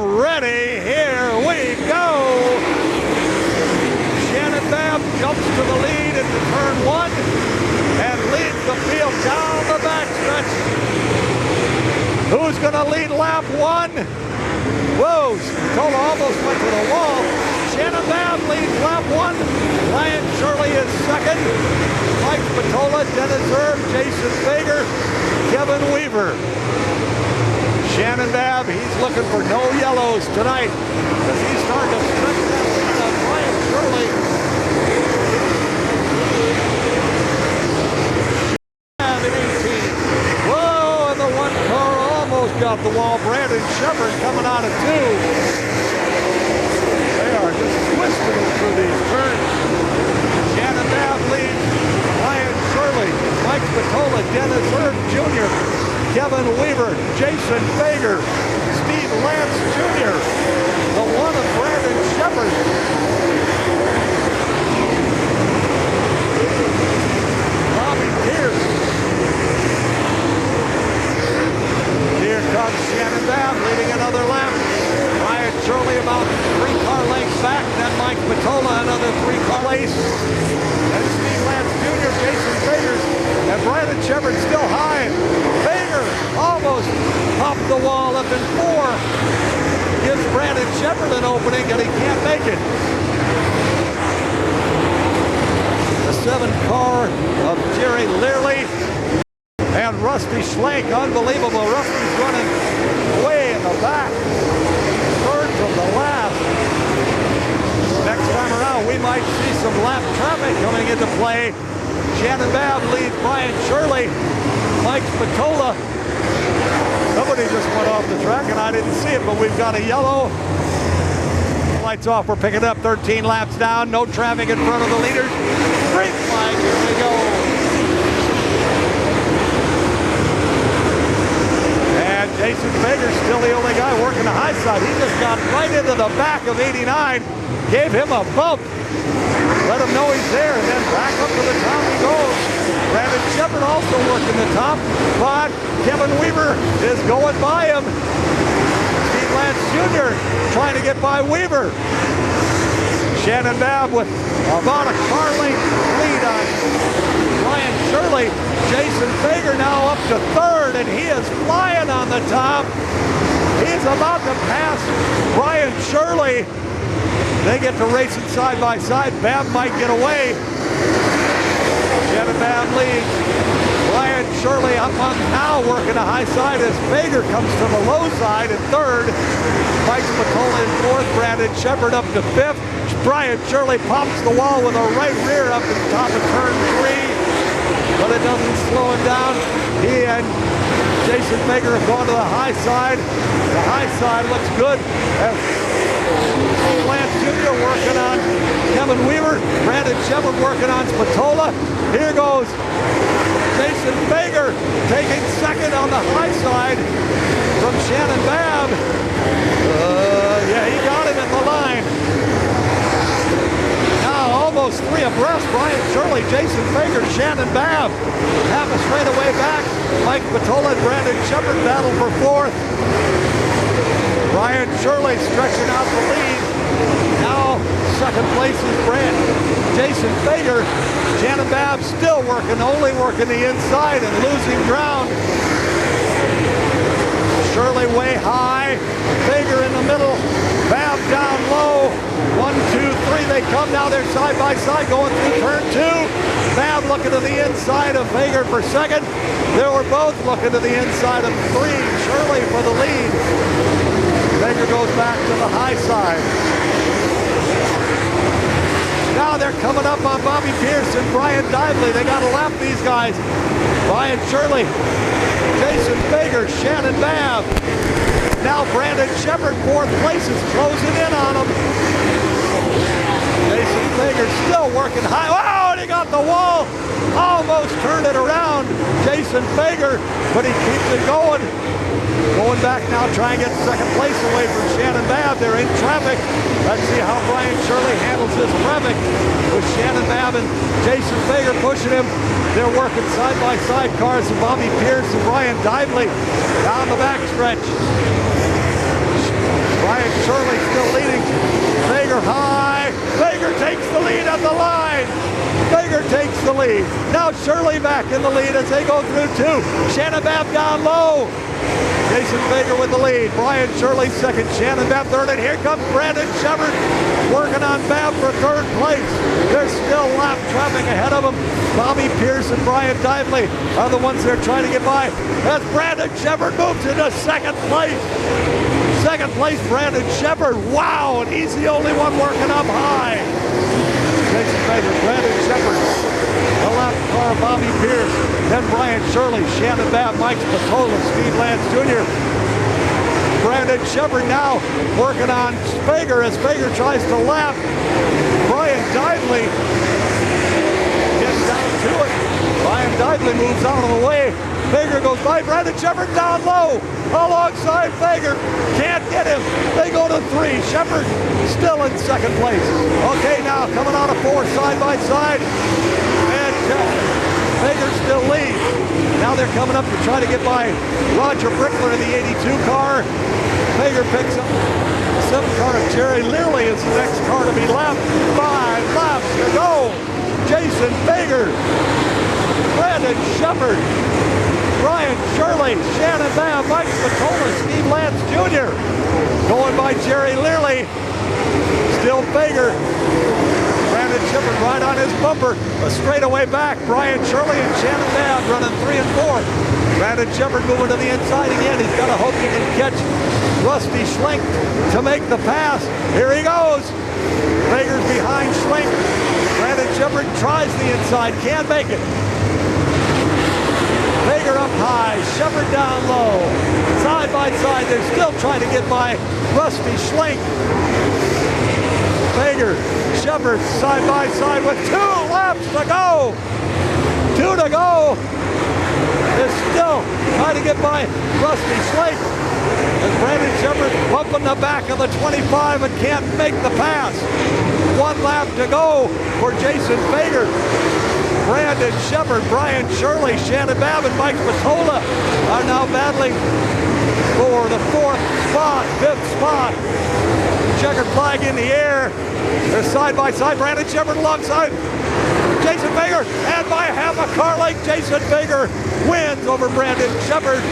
ready. Here we go. Shannon Babb jumps to the lead into turn one and leads the field down the backstretch. Who's going to lead lap one? Whoa, Spatola almost went to the wall. Shannon Babb leads lap one. Ryan Shirley is second. Mike Spatola, Dennis Erb, Jason Feger, Kevin Weaver. Shannon Babb, he's looking for no yellows tonight as he's starting to stretch that lead on Ryan Shirley. Babb in 18. Whoa, and the one car almost got the wall. Brandon Sheppard coming out of two. They are just twisting through these turns. Shannon Babb leads Ryan Shirley, Mike Spatola, Dennis Erb Jr., Kevin Weaver, Jason Feger, Steve Lance Jr., the one of Brandon Sheppard. Bobby Pierce. Here comes Shannon Babb leading another lap. Ryan Shirley about 3 car lengths back. Then Mike Spatola another 3 car lengths. And Steve Lance Jr., Jason Feger, and Brandon Sheppard still high. Feger almost popped the wall up in 4. Gives Brandon Sheppard an opening and he can't make it. The 7 car of Jerry Learley and Rusty Schlenk, unbelievable. Rusty's running way in the back, third from the last. Next time around, we might see some lap traffic coming into play. Shannon Babb leads Ryan Shirley, Mike Spatola. Somebody just went off the track and I didn't see it, but we've got a yellow. Lights off, we're picking up 13 laps down, no traffic in front of the leaders. Green flag, here we go. And Jason Feger's still the only guy working the high side. He just got right into the back of 89, gave him a bump. Let him know he's there, and then back up to the top he goes. Brandon Sheppard also working the top, but Kevin Weaver is going by him. Steve Lance Jr. trying to get by Weaver. Shannon Babb with about a car length lead on Ryan Shirley. Jason Feger now up to third, and he is flying on the top. He's about to pass Ryan Shirley. They get to racing side by side. Babb might get away. Shannon Babb leads. Ryan Shirley up on now working a high side as Feger comes to the low side in third. Mike Spatola in fourth. Brandon Sheppard up to fifth. Ryan Shirley pops the wall with a right rear up at the top of turn 3. But it doesn't slow him down. He and Jason Feger have gone to the high side. The high side looks good. Lance Jr. working on Kevin Weaver. Brandon Sheppard working on Spatola. Here goes Jason Feger taking second on the high side from Shannon Babb. Yeah, he got him in the line. Now almost 3 abreast. Ryan Shirley, Jason Feger, Shannon Babb. Half a straightaway back. Mike Spatola and Brandon Sheppard battle for 4th. Ryan Shirley stretching out the lead. Now second place is Jason Feger. Shannon Babb still working, only working the inside and losing ground. Shirley way high. Feger in the middle. Babb down low. 1, 2, 3. They come now. They're side by side going through turn 2. Babb looking to the inside of Feger for second. They were both looking to the inside of 3. Shirley for the lead. Feger goes back to the high side. Now they're coming up on Bobby Pierce and Brian Dively. They got to lap these guys. Ryan Shirley, Jason Feger, Shannon Babb. Now Brandon Sheppard, 4th place, is closing in on him. Jason Feger still working high. Oh, and he got the wall. Almost turned it around. Jason Feger, but he keeps it going. Going back now, trying to get second place away from Shannon Babb. They're in traffic. Let's see how Brian Shirley handles this traffic with Shannon Babb and Jason Feger pushing him. They're working side-by-side cars of Bobby Pierce and Brian Dively down the backstretch. the lead. Now Shirley back in the lead as they go through two. Shannon Babb down low. Jason Feger with the lead. Brian Shirley second. Shannon Babb third. And here comes Brandon Sheppard working on Babb for third place. There's still lap traffic ahead of him. Bobby Pierce and Brian Dively are the ones they're trying to get by. As Brandon Sheppard moves into second place. Second place, Brandon Sheppard. Wow, and he's the only one working up high. Jason Feger, Brandon Sheppard. The lap car, Bobby Pierce. Then Brian Shirley, Shannon Babb, Mike Spatola, Steve Lance Jr. Brandon Sheppard now working on Feger as Feger tries to lap. Brian Dively gets down to it. Brian Dively moves out of the way. Feger goes by. Brandon Sheppard down low alongside Feger. Can't get him. They go to three. Sheppard still in second place. Okay, now coming out of four side by side. And Feger still leads. Now they're coming up to try to get by Roger Brickler in the 82 car. Feger picks up the 7 car of Jerry Learley is the next car to be lapped. 5 laps to go. Jason Feger, Brandon Sheppard, Brian Shirley, Shannon Babb, Mike Spatola, Steve Lance Jr. Going by Jerry Learley. Still Feger. Brandon Sheppard right on his bumper. A straightaway back. Brian Shirley and Shannon Babb running 3 and 4. Brandon Sheppard moving to the inside again. He's got to hope he can catch Rusty Schlink to make the pass. Here he goes. Feger's behind Schlink. Brandon Sheppard tries the inside. Can't make it. Feger up high, Sheppard down low. Side by side, they're still trying to get by Rusty Schlink. Feger, Sheppard side by side with 2 laps to go. 2 to go. They're still trying to get by Rusty Schlink. As Brandon Sheppard bumping the back of the 25 and can't make the pass. 1 lap to go for Jason Feger. Brandon Sheppard, Brian Shirley, Shannon Babb, and Mike Spatola are now battling for the 4th spot, 5th spot. Checkered flag in the air. They're side by side. Brandon Sheppard alongside Jason Feger, and by half a car length, Jason Feger wins over Brandon Sheppard.